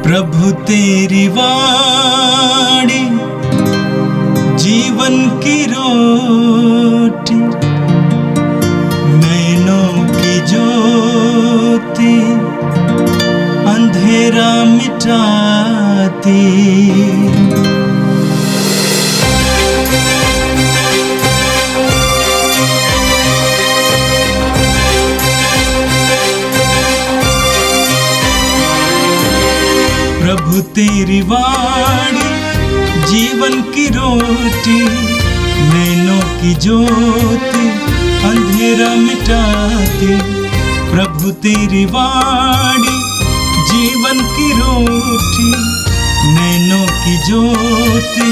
प्रभु तेरी वाणी जीवन की रोटी, नैनों की ज्योति अंधेरा मिटाती। प्रभु तेरी वाणी जीवन की रोटी, नैनों की ज्योति अंधेरा मिटाती। प्रभु तेरी वाणी जीवन की रोटी, नैनों की ज्योति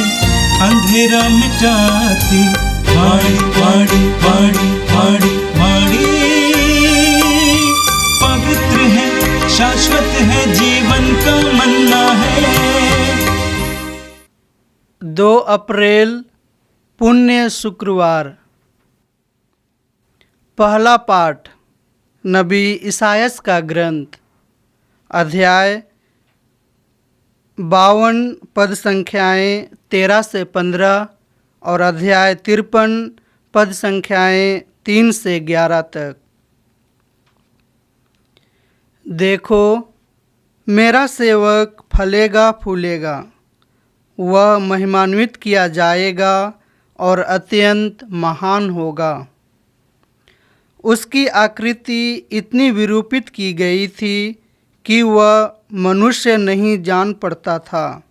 अंधेरा मिटाती। वाणी वाणी वाणी वाणी वाणी पवित्र है, शाश्वत है, जीवन का मन्ना है। 2 अप्रैल पुण्य शुक्रवार। पहला पाठ नबी इसायास का ग्रंथ, अध्याय 52 पद संख्याएँ 13 से 15 और अध्याय 53 पद संख्याएँ 3 से 11 तक। देखो, मेरा सेवक फलेगा फूलेगा, वह महिमान्वित किया जाएगा और अत्यंत महान होगा। उसकी आकृति इतनी विरूपित की गई थी कि वह मनुष्य नहीं जान पड़ता था।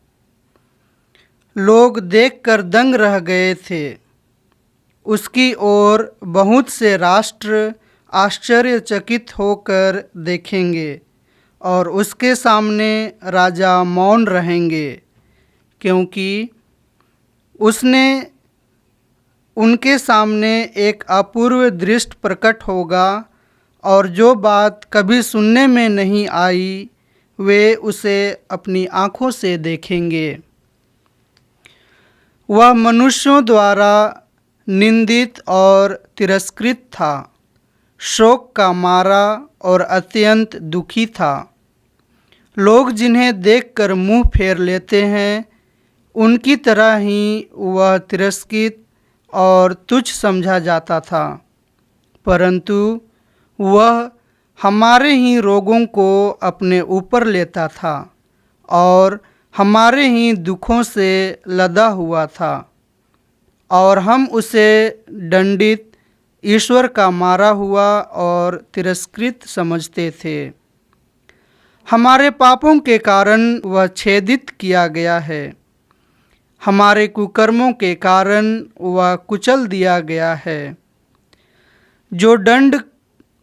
लोग देखकर दंग रह गए थे। उसकी ओर बहुत से राष्ट्र आश्चर्यचकित होकर देखेंगे और उसके सामने राजा मौन रहेंगे, क्योंकि उसने उनके सामने एक अपूर्व दृश्य प्रकट होगा और जो बात कभी सुनने में नहीं आई वे उसे अपनी आँखों से देखेंगे। वह मनुष्यों द्वारा निंदित और तिरस्कृत था, शोक का मारा और अत्यंत दुखी था। लोग जिन्हें देखकर मुंह फेर लेते हैं, उनकी तरह ही वह तिरस्कृत और तुच्छ समझा जाता था, परंतु वह हमारे ही रोगों को अपने ऊपर लेता था और हमारे ही दुखों से लदा हुआ था, और हम उसे दंडित, ईश्वर का मारा हुआ और तिरस्कृत समझते थे। हमारे पापों के कारण वह छेदित किया गया है, हमारे कुकर्मों के कारण वह कुचल दिया गया है। जो दंड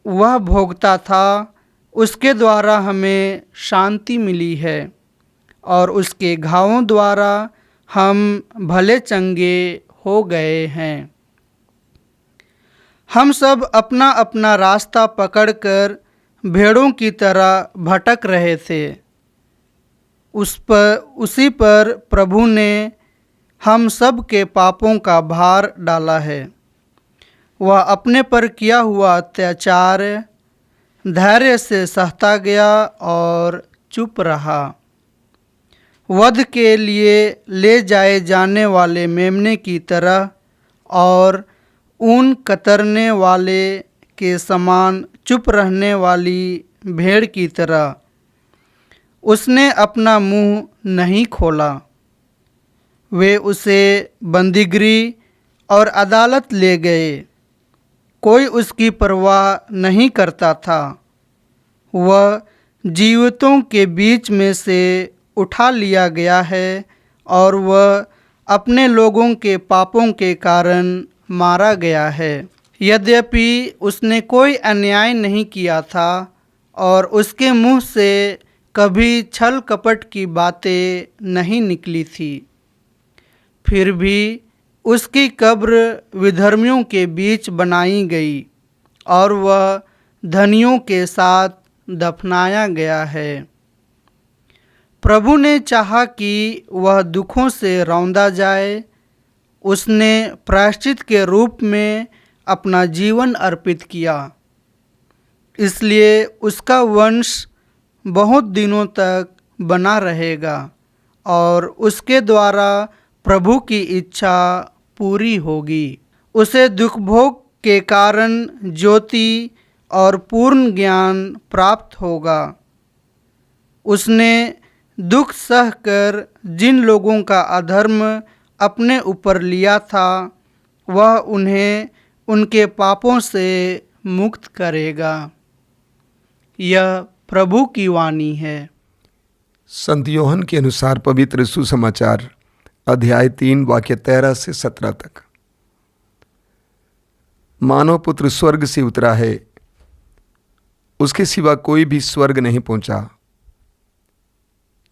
वह भोगता था, उसके द्वारा हमें शांति मिली है, और उसके घावों द्वारा हम भले चंगे हो गए हैं। हम सब अपना अपना रास्ता पकड़कर भेड़ों की तरह भटक रहे थे। उसी पर प्रभु ने हम सब के पापों का भार डाला है। वह अपने पर किया हुआ अत्याचार धैर्य से सहता गया और चुप रहा। वध के लिए ले जाए जाने वाले मेमने की तरह और ऊन कतरने वाले के समान चुप रहने वाली भेड़ की तरह उसने अपना मुंह नहीं खोला। वे उसे बंदीगृह और अदालत ले गए, कोई उसकी परवाह नहीं करता था। वह जीवितों के बीच में से उठा लिया गया है और वह अपने लोगों के पापों के कारण मारा गया है। यद्यपि उसने कोई अन्याय नहीं किया था और उसके मुंह से कभी छल कपट की बातें नहीं निकली थी, फिर भी उसकी कब्र विधर्मियों के बीच बनाई गई और वह धनियों के साथ दफनाया गया है। प्रभु ने चाहा कि वह दुखों से रौंदा जाए। उसने प्रायश्चित के रूप में अपना जीवन अर्पित किया, इसलिए उसका वंश बहुत दिनों तक बना रहेगा और उसके द्वारा प्रभु की इच्छा पूरी होगी। उसे दुख भोग के कारण ज्योति और पूर्ण ज्ञान प्राप्त होगा। उसने दुख सहकर जिन लोगों का अधर्म अपने ऊपर लिया था, वह उन्हें उनके पापों से मुक्त करेगा। यह प्रभु की वाणी है। संत योहन के अनुसार पवित्र सुसमाचार अध्याय 3 वाक्य 13 से 17 तक। मानव पुत्र स्वर्ग से उतरा है, उसके सिवा कोई भी स्वर्ग नहीं पहुंचा।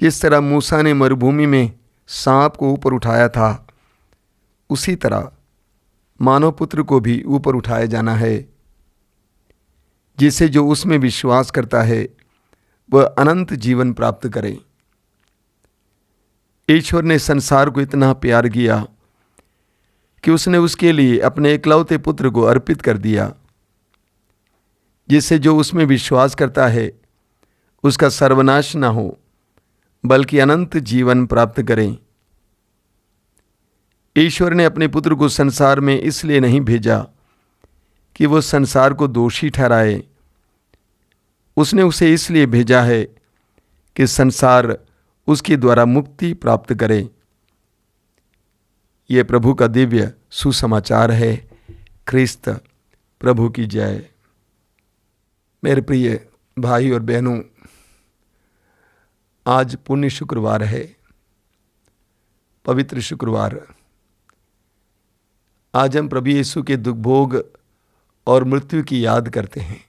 जिस तरह मूसा ने मरुभूमि में सांप को ऊपर उठाया था, उसी तरह मानव पुत्र को भी ऊपर उठाया जाना है, जिससे जो उसमें विश्वास करता है वह अनंत जीवन प्राप्त करे। ईश्वर ने संसार को इतना प्यार किया कि उसने उसके लिए अपने एकलौते पुत्र को अर्पित कर दिया, जिससे जो उसमें विश्वास करता है उसका सर्वनाश न हो, बल्कि अनंत जीवन प्राप्त करें। ईश्वर ने अपने पुत्र को संसार में इसलिए नहीं भेजा कि वो संसार को दोषी ठहराए। उसने उसे इसलिए भेजा है कि संसार उसके द्वारा मुक्ति प्राप्त करे। ये प्रभु का दिव्य सुसमाचार है। ख्रिस्त प्रभु की जय। मेरे प्रिय भाई और बहनों, आज पुण्य शुक्रवार है, पवित्र शुक्रवार। आज हम प्रभु यीशु के दुख भोग और मृत्यु की याद करते हैं।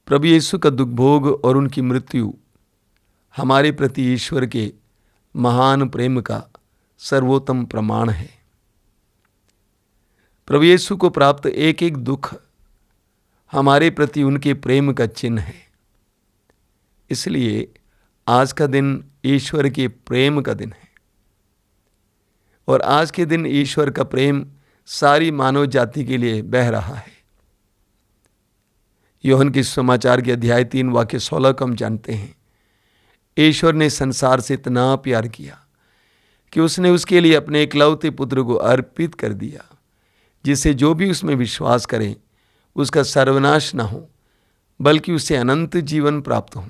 प्रभु यीशु का दुख भोग और उनकी मृत्यु हमारे प्रति ईश्वर के महान प्रेम का सर्वोत्तम प्रमाण है। प्रभु यीशु को प्राप्त एक एक दुख हमारे प्रति उनके प्रेम का चिन्ह है। इसलिए आज का दिन ईश्वर के प्रेम का दिन है और आज के दिन ईश्वर का प्रेम सारी मानव जाति के लिए बह रहा है। योहन के समाचार के अध्याय 3 वाक्य 16 को हम जानते हैं। ईश्वर ने संसार से इतना प्यार किया कि उसने उसके लिए अपने एकलौते पुत्र को अर्पित कर दिया, जिससे जो भी उसमें विश्वास करे उसका सर्वनाश न हो, बल्कि उसे अनंत जीवन प्राप्त हो।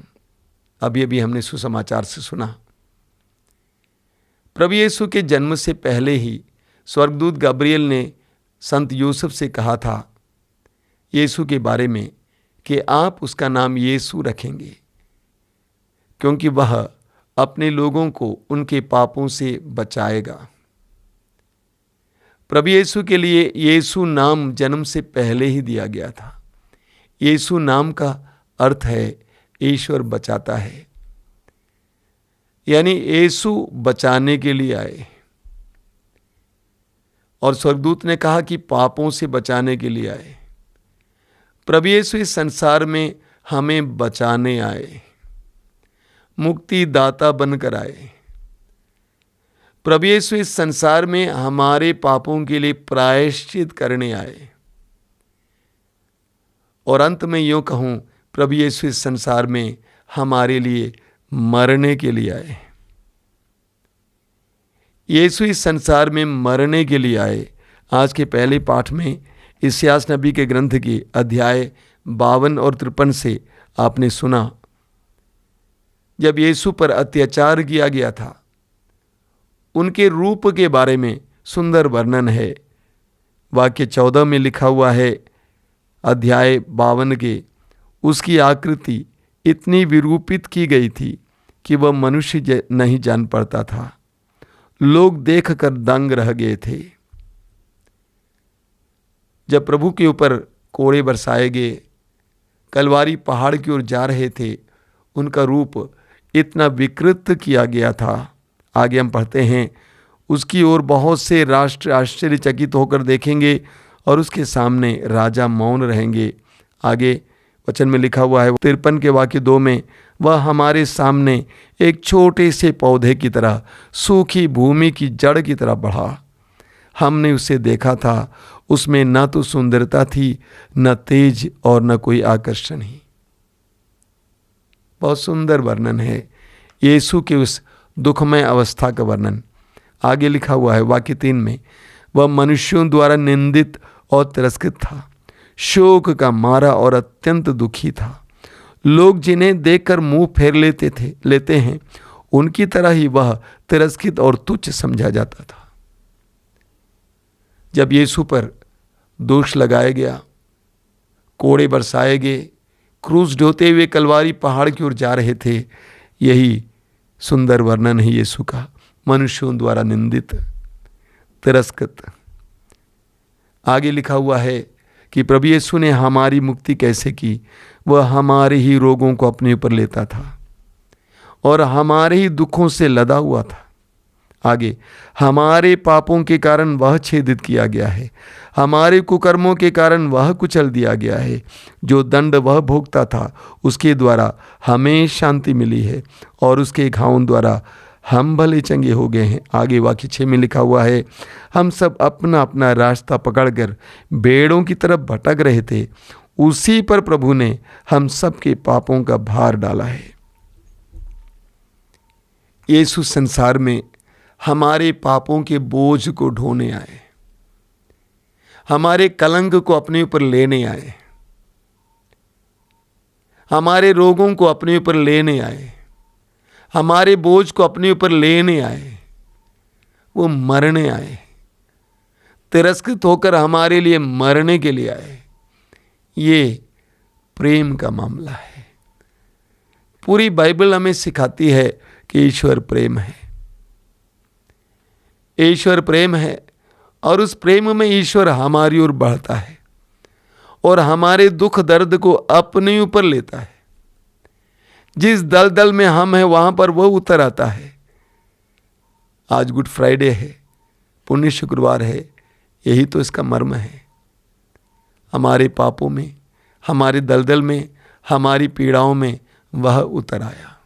अभी हमने सुसमाचार से सुना। प्रभु यीशु के जन्म से पहले ही स्वर्गदूत गब्रिएल ने संत यूसुफ से कहा था यीशु के बारे में कि आप उसका नाम यीशु रखेंगे, क्योंकि वह अपने लोगों को उनके पापों से बचाएगा। प्रभु यीशु के लिए यीशु नाम जन्म से पहले ही दिया गया था। यीशु नाम का अर्थ है ईश्वर बचाता है, यानी यीशु बचाने के लिए आए। और स्वर्गदूत ने कहा कि पापों से बचाने के लिए आए। प्रभु यीशु इस संसार में हमें बचाने आए, मुक्तिदाता बनकर आए। प्रभु यीशु इस संसार में हमारे पापों के लिए प्रायश्चित करने आए। और अंत में यूं कहूं, प्रभु यीशु इस संसार में हमारे लिए मरने के लिए आए। यीशु इस संसार में मरने के लिए आए। आज के पहले पाठ में इस्यास नबी के ग्रंथ की अध्याय 52 और 53 से आपने सुना, जब यीशु पर अत्याचार किया गया था, उनके रूप के बारे में सुंदर वर्णन है। वाक्य 14 में लिखा हुआ है, अध्याय 52 के, उसकी आकृति इतनी विरूपित की गई थी कि वह मनुष्य नहीं जान पड़ता था। लोग देखकर दंग रह गए थे। जब प्रभु के ऊपर कोड़े बरसाए गए, कलवारी पहाड़ की ओर जा रहे थे, उनका रूप इतना विकृत किया गया था। आगे हम पढ़ते हैं, उसकी ओर बहुत से राष्ट्र आश्चर्यचकित होकर देखेंगे और उसके सामने राजा मौन रहेंगे। आगे वचन में लिखा हुआ है 53 के वाक्य 2 में, वह हमारे सामने एक छोटे से पौधे की तरह, सूखी भूमि की जड़ की तरह बढ़ा। हमने उसे देखा था, उसमें न तो सुंदरता थी, न तेज और न कोई आकर्षण ही। बहुत सुंदर वर्णन है यीशु के उस दुखमय अवस्था का वर्णन। आगे लिखा हुआ है वाक्य 3 में, वह मनुष्यों द्वारा निंदित और तिरस्कृत था, शोक का मारा और अत्यंत दुखी था। लोग जिन्हें देखकर मुंह फेर लेते हैं, उनकी तरह ही वह तिरस्कृत और तुच्छ समझा जाता था। जब यीशु पर दोष लगाया गया, कोड़े बरसाए गए, क्रूस ढोते हुए कलवारी पहाड़ की ओर जा रहे थे, यही सुंदर वर्णन है यीशु का, मनुष्यों द्वारा निंदित, तिरस्कृत। आगे लिखा हुआ है कि प्रभु यीशु ने हमारी मुक्ति कैसे की। वह हमारे ही रोगों को अपने ऊपर लेता था और हमारे ही दुखों से लदा हुआ था। आगे, हमारे पापों के कारण वह छेदित किया गया है, हमारे कुकर्मों के कारण वह कुचल दिया गया है। जो दंड वह भोगता था, उसके द्वारा हमें शांति मिली है और उसके घावों द्वारा हम भले चंगे हो गए हैं। आगे वाक्य 6 में लिखा हुआ है, हम सब अपना अपना रास्ता पकड़कर भेड़ों की तरफ भटक रहे थे, उसी पर प्रभु ने हम सब के पापों का भार डाला है। यीशु संसार में हमारे पापों के बोझ को ढोने आए, हमारे कलंक को अपने ऊपर लेने आए, हमारे रोगों को अपने ऊपर लेने आए, हमारे बोझ को अपने ऊपर लेने आए। वो मरने आए, तिरस्कृत होकर हमारे लिए मरने के लिए आए। ये प्रेम का मामला है। पूरी बाइबल हमें सिखाती है कि ईश्वर प्रेम है, ईश्वर प्रेम है और उस प्रेम में ईश्वर हमारी ओर बढ़ता है और हमारे दुख दर्द को अपने ऊपर लेता है। जिस दलदल में हम हैं वहां पर वह उतर आता है। आज गुड फ्राइडे है, पुण्य शुक्रवार है, यही तो इसका मर्म है। हमारे पापों में, हमारे दलदल में, हमारी पीड़ाओं में वह उतर आया।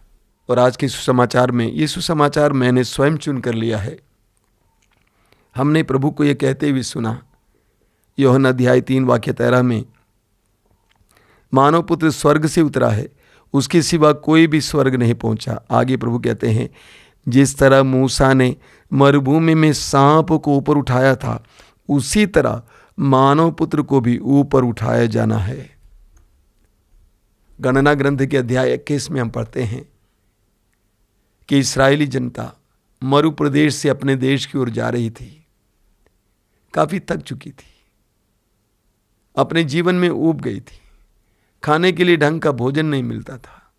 और आज के सुसमाचार में, ये सुसमाचार मैंने स्वयं चुन कर लिया है। हमने प्रभु को यह कहते हुए सुना, यूहन्ना अध्याय 3 वाक्य 13 में, मानव पुत्र स्वर्ग से उतरा है, उसके सिवा कोई भी स्वर्ग नहीं पहुंचा। आगे प्रभु कहते हैं, जिस तरह मूसा ने मरुभूमि में सांप को ऊपर उठाया था, उसी तरह मानव पुत्र को भी ऊपर उठाया जाना है। गणना ग्रंथ के अध्याय 21 में हम पढ़ते हैं कि इस्राएली जनता मरु प्रदेश से अपने देश की ओर जा रही थी, काफी थक चुकी थी, अपने जीवन में ऊब गई थी, खाने के लिए ढंग का भोजन नहीं मिलता था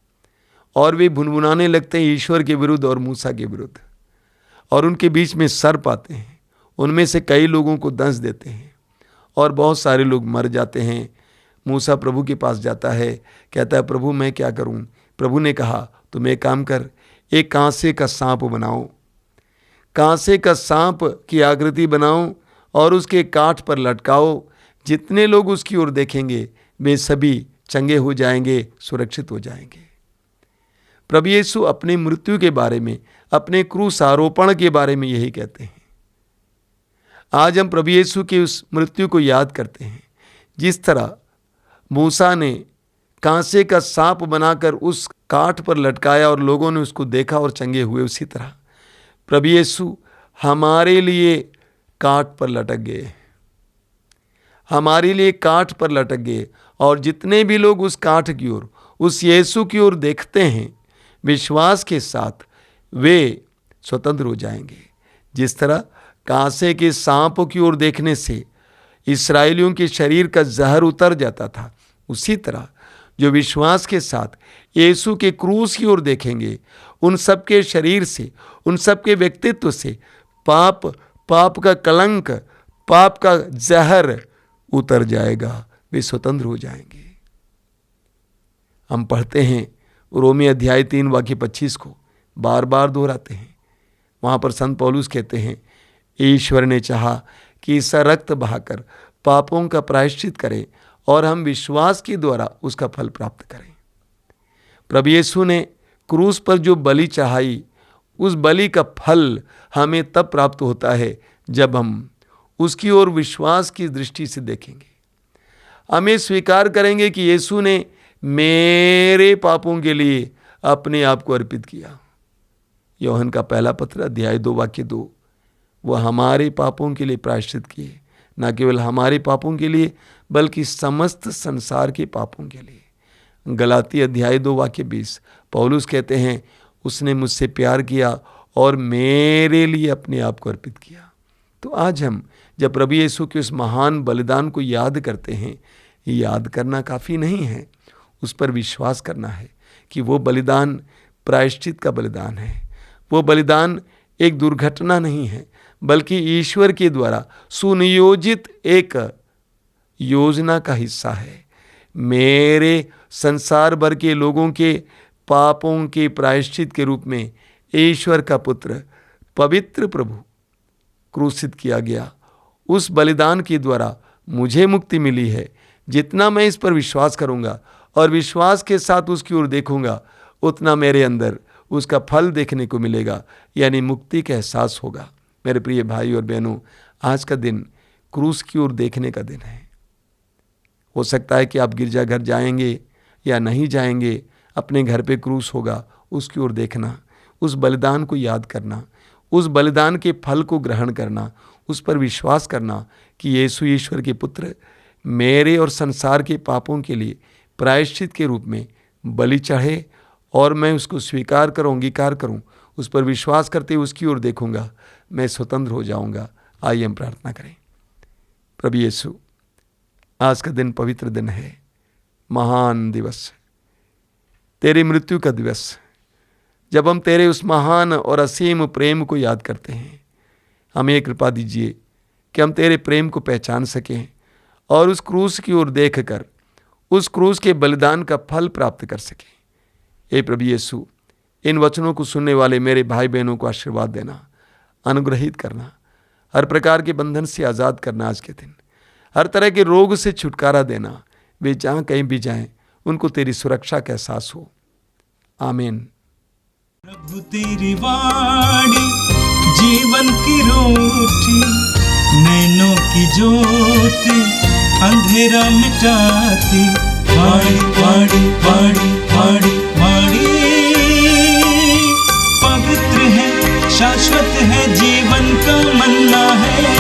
और वे भुनभुनाने लगते हैं ईश्वर के विरुद्ध और मूसा के विरुद्ध, और उनके बीच में सर्प आते हैं, उनमें से कई लोगों को दंश देते हैं और बहुत सारे लोग मर जाते हैं। मूसा प्रभु के पास जाता है, कहता है, प्रभु मैं क्या करूं? प्रभु ने कहा, तुम एक काम कर, एक कांसे का सांप बनाओ, कांसे का सांप की आकृति बनाओ और उसके काठ पर लटकाओ। जितने लोग उसकी ओर देखेंगे वे सभी चंगे हो जाएंगे, सुरक्षित हो जाएंगे। प्रभु यीशु अपनी मृत्यु के बारे में, अपने क्रूस आरोपण के बारे में यही कहते हैं। आज हम प्रभु यीशु की उस मृत्यु को याद करते हैं। जिस तरह मूसा ने कांसे का सांप बनाकर उस काठ पर लटकाया और लोगों ने उसको देखा और चंगे हुए, उसी तरह प्रभु यीशु हमारे लिए काठ पर लटक गए, हमारे लिए काठ पर लटक गए। और जितने भी लोग उस काठ की ओर, उस यीशु की ओर देखते हैं विश्वास के साथ, वे स्वतंत्र हो जाएंगे। जिस तरह कांसे के सांप की ओर देखने से इस्राएलियों के शरीर का जहर उतर जाता था, उसी तरह जो विश्वास के साथ यीशु के क्रूस की ओर देखेंगे, उन सबके शरीर से, उन सबके व्यक्तित्व से पाप का कलंक, पाप का जहर उतर जाएगा, वे स्वतंत्र हो जाएंगे। हम पढ़ते हैं रोमी अध्याय 3 वाक्य 25 को बार बार दोहराते हैं। वहाँ पर संत पौलुस कहते हैं, ईश्वर ने चाहा कि इसका रक्त बहाकर पापों का प्रायश्चित करें और हम विश्वास के द्वारा उसका फल प्राप्त करें। प्रभु यीशु ने क्रूस पर जो बलि चढ़ाई, उस बलि का फल हमें तब प्राप्त होता है जब हम उसकी ओर विश्वास की दृष्टि से देखेंगे। हमें स्वीकार करेंगे कि यीशु ने मेरे पापों के लिए अपने आप को अर्पित किया। यूहन्ना का पहला पत्र अध्याय 2 वाक्य 2, वह हमारे पापों के लिए प्रायश्चित किए, न केवल हमारे पापों के लिए बल्कि समस्त संसार के पापों के लिए। गलाती अध्याय 2 वाक्य 20, पौलुस कहते हैं उसने मुझसे प्यार किया और मेरे लिए अपने आप को अर्पित किया। तो आज हम जब प्रभु यीशु के उस महान बलिदान को याद करते हैं, याद करना काफ़ी नहीं है, उस पर विश्वास करना है कि वो बलिदान प्रायश्चित का बलिदान है। वो बलिदान एक दुर्घटना नहीं है, बल्कि ईश्वर के द्वारा सुनियोजित एक योजना का हिस्सा है। मेरे संसार भर के लोगों के पापों के प्रायश्चित के रूप में ईश्वर का पुत्र पवित्र प्रभु क्रूसित किया गया। उस बलिदान के द्वारा मुझे मुक्ति मिली है। जितना मैं इस पर विश्वास करूंगा और विश्वास के साथ उसकी ओर देखूंगा, उतना मेरे अंदर उसका फल देखने को मिलेगा, यानी मुक्ति का एहसास होगा। मेरे प्रिय भाई और बहनों, आज का दिन क्रूस की ओर देखने का दिन है। हो सकता है कि आप गिरजाघर जाएंगे या नहीं जाएंगे, अपने घर पे क्रूस होगा, उसकी ओर देखना, उस बलिदान को याद करना, उस बलिदान के फल को ग्रहण करना, उस पर विश्वास करना कि यीशु ईश्वर के पुत्र मेरे और संसार के पापों के लिए प्रायश्चित के रूप में बलि चढ़े और मैं उसको स्वीकार करूँ, अंगीकार करूँ, उस पर विश्वास करते हुए उसकी ओर देखूंगा, मैं स्वतंत्र हो जाऊंगा। आइए हम प्रार्थना करें। प्रभु यीशु, आज का दिन पवित्र दिन है, महान दिवस, तेरी मृत्यु का दिवस, जब हम तेरे उस महान और असीम प्रेम को याद करते हैं। हमें कृपा दीजिए कि हम तेरे प्रेम को पहचान सकें और उस क्रूस की ओर देखकर उस क्रूस के बलिदान का फल प्राप्त कर सकें। हे प्रभु यीशु, इन वचनों को सुनने वाले मेरे भाई बहनों को आशीर्वाद देना, अनुग्रहित करना, हर प्रकार के बंधन से आज़ाद करना। आज के दिन हर तरह के रोग से छुटकारा देना। वे जहाँ कहीं भी जाएं, उनको तेरी सुरक्षा का एहसास हो। आमीन। प्रभु तेरी वाणी जीवन की रोटी, नैनों की ज्योति अंधेरा मिटाती। वाणी वाणी वाणी वाणी वाणी पवित्र है, शाश्वत है, जीवन का मन्ना है।